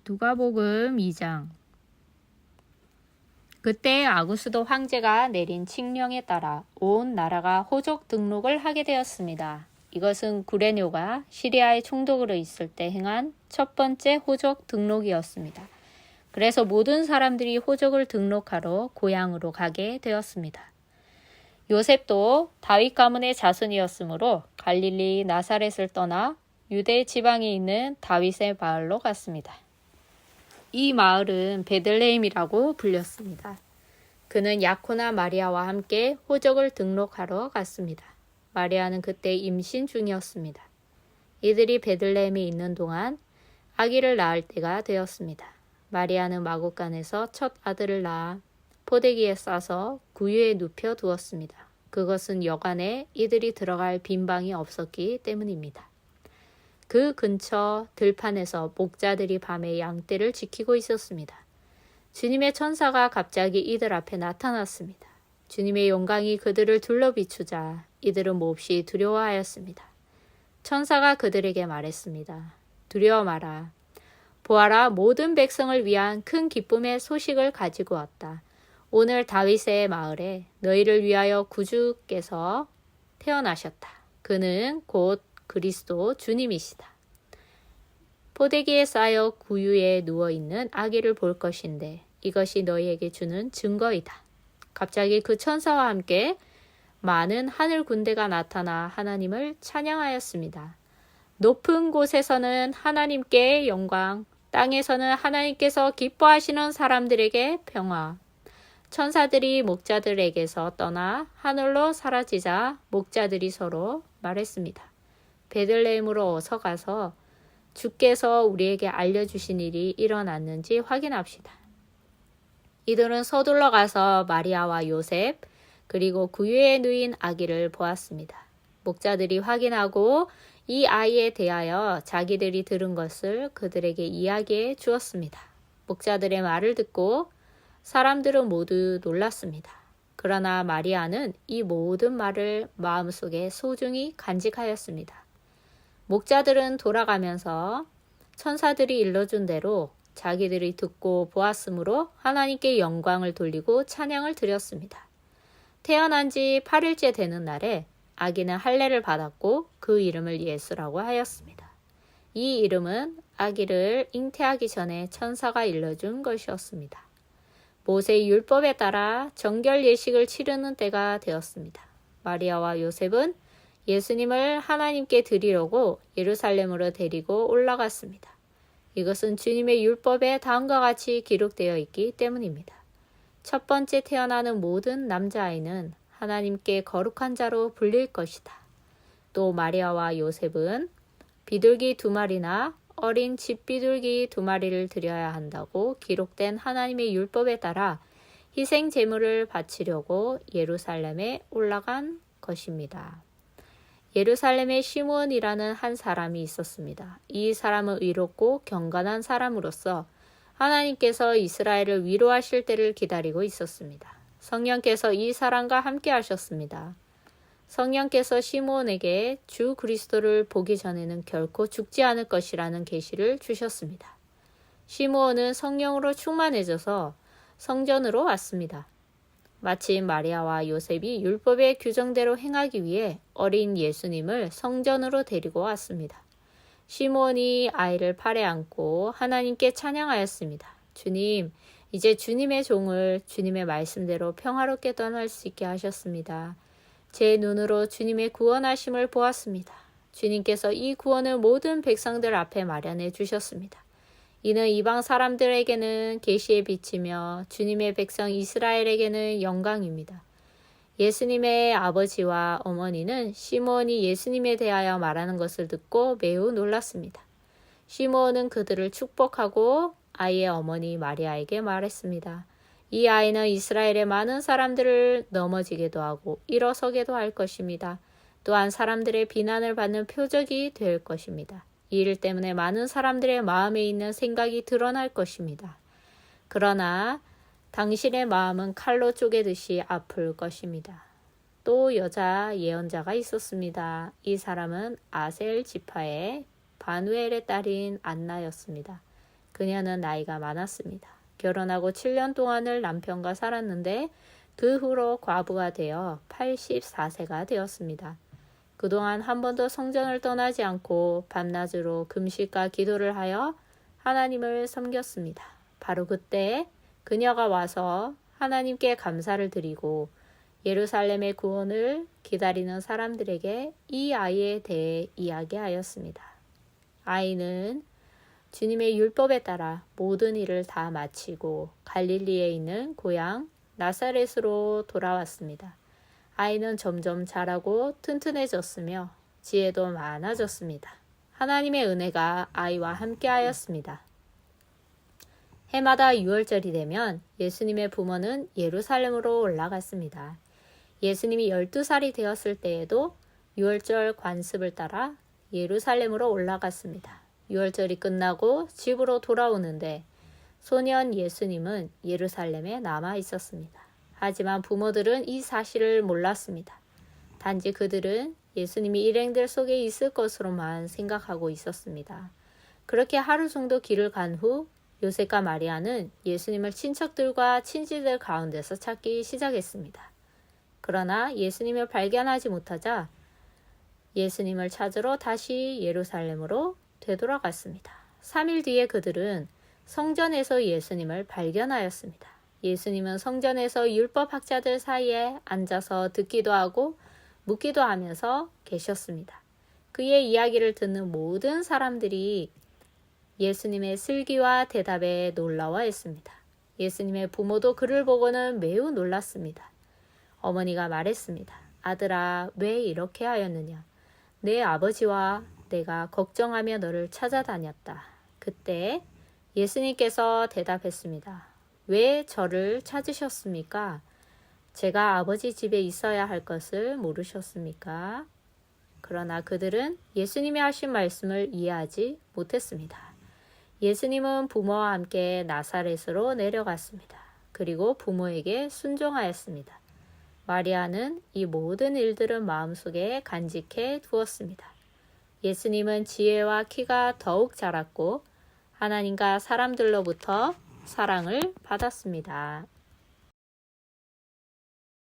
누가복음 2장. 그때 아구스도 황제가 내린 칙령에 따라 온 나라가 호적 등록을 하게 되었습니다. 이것은 구레뇨가 시리아의 총독으로 있을 때 행한 첫 번째 호적 등록이었습니다. 그래서 모든 사람들이 호적을 등록하러 고향으로 가게 되었습니다. 요셉도 다윗 가문의 자손이었으므로 갈릴리 나사렛을 떠나 유대 지방에 있는 다윗의 마을로 갔습니다. 이 마을은 베들레헴이라고 불렸습니다. 그는 야코나 마리아와 함께 호적을 등록하러 갔습니다. 마리아는 그때 임신 중이었습니다. 이들이 베들레헴에 있는 동안 아기를 낳을 때가 되었습니다. 마리아는 마구간에서 첫 아들을 낳아 포대기에 싸서 구유에 눕혀 두었습니다. 그것은 여간에 이들이 들어갈 빈 방이 없었기 때문입니다. 그 근처 들판에서 목자들이 밤에 양떼를 지키고 있었습니다. 주님의 천사가 갑자기 이들 앞에 나타났습니다. 주님의 영광이 그들을 둘러 비추자 이들은 몹시 두려워하였습니다. 천사가 그들에게 말했습니다. 두려워 마라. 보아라, 모든 백성을 위한 큰 기쁨의 소식을 가지고 왔다. 오늘 다윗의 마을에 너희를 위하여 구주께서 태어나셨다. 그는 곧 그리스도 주님이시다. 포대기에 쌓여 구유에 누워있는 아기를 볼 것인데 이것이 너희에게 주는 증거이다. 갑자기 그 천사와 함께 많은 하늘 군대가 나타나 하나님을 찬양하였습니다. 높은 곳에서는 하나님께 영광, 땅에서는 하나님께서 기뻐하시는 사람들에게 평화. 천사들이 목자들에게서 떠나 하늘로 사라지자 목자들이 서로 말했습니다. 베들레헴으로 어서 가서 주께서 우리에게 알려주신 일이 일어났는지 확인합시다. 이들은 서둘러 가서 마리아와 요셉 그리고 구유에 누인 아기를 보았습니다. 목자들이 확인하고 이 아이에 대하여 자기들이 들은 것을 그들에게 이야기해 주었습니다. 목자들의 말을 듣고 사람들은 모두 놀랐습니다. 그러나 마리아는 이 모든 말을 마음속에 소중히 간직하였습니다. 목자들은 돌아가면서 천사들이 일러준 대로 자기들이 듣고 보았으므로 하나님께 영광을 돌리고 찬양을 드렸습니다. 태어난 지 8일째 되는 날에 아기는 할례를 받았고 그 이름을 예수라고 하였습니다. 이 이름은 아기를 잉태하기 전에 천사가 일러준 것이었습니다. 모세의 율법에 따라 정결 예식을 치르는 때가 되었습니다. 마리아와 요셉은 예수님을 하나님께 드리려고 예루살렘으로 데리고 올라갔습니다. 이것은 주님의 율법에 다음과 같이 기록되어 있기 때문입니다. 첫 번째 태어나는 모든 남자아이는 하나님께 거룩한 자로 불릴 것이다. 또 마리아와 요셉은 비둘기 2마리나 어린 집비둘기 2마리를 드려야 한다고 기록된 하나님의 율법에 따라 희생 제물을 바치려고 예루살렘에 올라간 것입니다. 예루살렘에 시므온이라는 한 사람이 있었습니다. 이 사람은 의롭고 경건한 사람으로서 하나님께서 이스라엘을 위로하실 때를 기다리고 있었습니다. 성령께서 이 사람과 함께 하셨습니다. 성령께서 시므온에게 주 그리스도를 보기 전에는 결코 죽지 않을 것이라는 계시를 주셨습니다. 시므온은 성령으로 충만해져서 성전으로 왔습니다. 마침 마리아와 요셉이 율법의 규정대로 행하기 위해 어린 예수님을 성전으로 데리고 왔습니다. 시므온이 아이를 팔에 안고 하나님께 찬양하였습니다. 주님, 이제 주님의 종을 주님의 말씀대로 평화롭게 떠날 수 있게 하셨습니다. 제 눈으로 주님의 구원하심을 보았습니다. 주님께서 이 구원을 모든 백성들 앞에 마련해 주셨습니다. 이는 이방 사람들에게는 계시의 빛이며 주님의 백성 이스라엘에게는 영광입니다. 예수님의 아버지와 어머니는 시므온이 예수님에 대하여 말하는 것을 듣고 매우 놀랐습니다. 시므온은 그들을 축복하고 아이의 어머니 마리아에게 말했습니다. 이 아이는 이스라엘의 많은 사람들을 넘어지게도 하고 일어서게도 할 것입니다. 또한 사람들의 비난을 받는 표적이 될 것입니다. 이 일 때문에 많은 사람들의 마음에 있는 생각이 드러날 것입니다. 그러나 당신의 마음은 칼로 쪼개듯이 아플 것입니다. 또 여자 예언자가 있었습니다. 이 사람은 아셀 지파의 바누엘의 딸인 안나였습니다. 그녀는 나이가 많았습니다. 결혼하고 7년 동안을 남편과 살았는데 그 후로 과부가 되어 84세가 되었습니다. 그동안 한 번도 성전을 떠나지 않고 밤낮으로 금식과 기도를 하여 하나님을 섬겼습니다. 바로 그때 그녀가 와서 하나님께 감사를 드리고 예루살렘의 구원을 기다리는 사람들에게 이 아이에 대해 이야기하였습니다. 아이는 주님의 율법에 따라 모든 일을 다 마치고 갈릴리에 있는 고향 나사렛으로 돌아왔습니다. 아이는 점점 자라고 튼튼해졌으며 지혜도 많아졌습니다. 하나님의 은혜가 아이와 함께하였습니다. 해마다 6월절이 되면 예수님의 부모는 예루살렘으로 올라갔습니다. 예수님이 12살이 되었을 때에도 6월절 관습을 따라 예루살렘으로 올라갔습니다. 6월절이 끝나고 집으로 돌아오는데 소년 예수님은 예루살렘에 남아 있었습니다. 하지만 부모들은 이 사실을 몰랐습니다. 단지 그들은 예수님이 일행들 속에 있을 것으로만 생각하고 있었습니다. 그렇게 하루 정도 길을 간 후 요셉과 마리아는 예수님을 친척들과 친지들 가운데서 찾기 시작했습니다. 그러나 예수님을 발견하지 못하자 예수님을 찾으러 다시 예루살렘으로 되돌아갔습니다. 3일 뒤에 그들은 성전에서 예수님을 발견하였습니다. 예수님은 성전에서 율법학자들 사이에 앉아서 듣기도 하고 묻기도 하면서 계셨습니다. 그의 이야기를 듣는 모든 사람들이 예수님의 슬기와 대답에 놀라워했습니다. 예수님의 부모도 그를 보고는 매우 놀랐습니다. 어머니가 말했습니다. 아들아, 왜 이렇게 하였느냐? 내 아버지와 내가 걱정하며 너를 찾아다녔다. 그때 예수님께서 대답했습니다. 왜 저를 찾으셨습니까? 제가 아버지 집에 있어야 할 것을 모르셨습니까? 그러나 그들은 예수님이 하신 말씀을 이해하지 못했습니다. 예수님은 부모와 함께 나사렛으로 내려갔습니다. 그리고 부모에게 순종하였습니다. 마리아는 이 모든 일들을 마음속에 간직해 두었습니다. 예수님은 지혜와 키가 더욱 자랐고 하나님과 사람들로부터 사랑을 받았습니다.